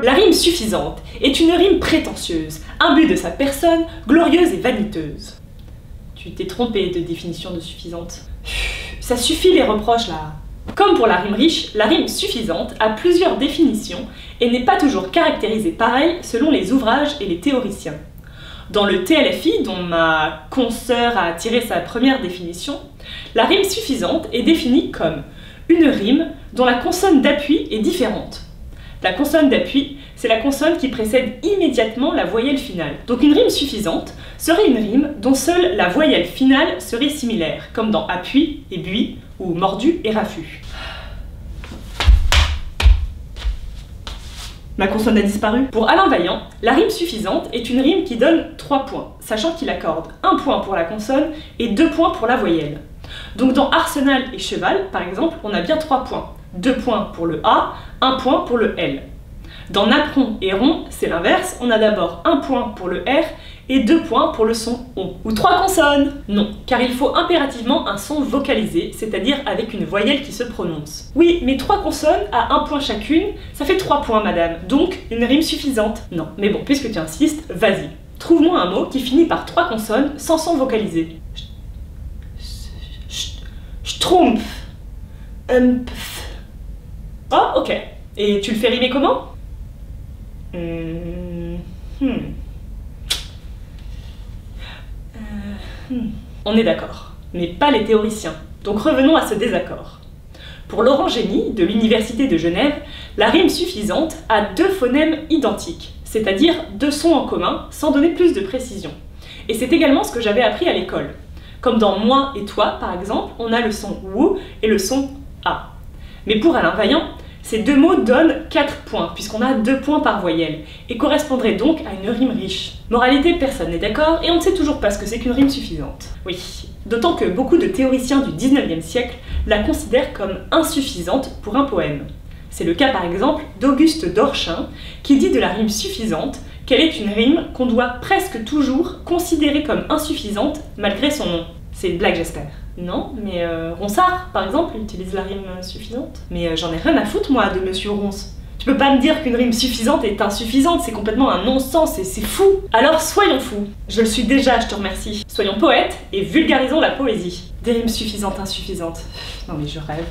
La rime suffisante est une rime prétentieuse, imbue de sa personne, glorieuse et vaniteuse. Tu t'es trompé de définition de suffisante. Ça suffit les reproches là. Comme pour la rime riche, la rime suffisante a plusieurs définitions et n'est pas toujours caractérisée pareil selon les ouvrages et les théoriciens. Dans le TLFI, dont ma consoeur a tiré sa première définition, la rime suffisante est définie comme une rime dont la consonne d'appui est différente. La consonne d'appui, c'est la consonne qui précède immédiatement la voyelle finale. Donc une rime suffisante serait une rime dont seule la voyelle finale serait similaire, comme dans appui et buis, ou mordu et raffut. Ma consonne a disparu. Pour Alain Vaillant, la rime suffisante est une rime qui donne 3 points, sachant qu'il accorde 1 point pour la consonne et 2 points pour la voyelle. Donc dans Arsenal et Cheval, par exemple, on a bien 3 points. 2 points pour le A, 1 point pour le L. Dans Napron et Rond, c'est l'inverse, on a d'abord 1 point pour le R et 2 points pour le son ON. Ou 3 consonnes? Non, car il faut impérativement un son vocalisé, c'est-à-dire avec une voyelle qui se prononce. Oui, mais 3 consonnes à 1 point chacune, ça fait 3 points, madame, donc une rime suffisante. Non, mais bon, puisque tu insistes, vas-y. Trouve-moi un mot qui finit par 3 consonnes sans son vocalisé. Schtroumpf. Oh, ok. Et tu le fais rimer comment? On est d'accord, mais pas les théoriciens. Donc revenons à ce désaccord. Pour Laurent Génie, de l'Université de Genève, la rime suffisante a 2 phonèmes identiques, c'est-à-dire 2 sons en commun, sans donner plus de précision. Et c'est également ce que j'avais appris à l'école. Comme dans moi et toi, par exemple, on a le son OU et le son A. Mais pour Alain Vaillant, ces 2 mots donnent 4 points, puisqu'on a 2 points par voyelle, et correspondraient donc à une rime riche. Moralité, personne n'est d'accord, et on ne sait toujours pas ce que c'est qu'une rime suffisante. Oui, d'autant que beaucoup de théoriciens du 19e siècle la considèrent comme insuffisante pour un poème. C'est le cas par exemple d'Auguste Dorchin, qui dit de la rime suffisante qu'elle est une rime qu'on doit presque toujours considérer comme insuffisante malgré son nom. C'est une blague, j'espère. Non, mais Ronsard, par exemple, utilise la rime suffisante. Mais j'en ai rien à foutre, moi, de Monsieur Ronce. Tu peux pas me dire qu'une rime suffisante est insuffisante, c'est complètement un non-sens et c'est fou. Alors soyons fous. Je le suis déjà, je te remercie. Soyons poètes et vulgarisons la poésie. Des rimes suffisantes, insuffisantes. Non mais je rêve.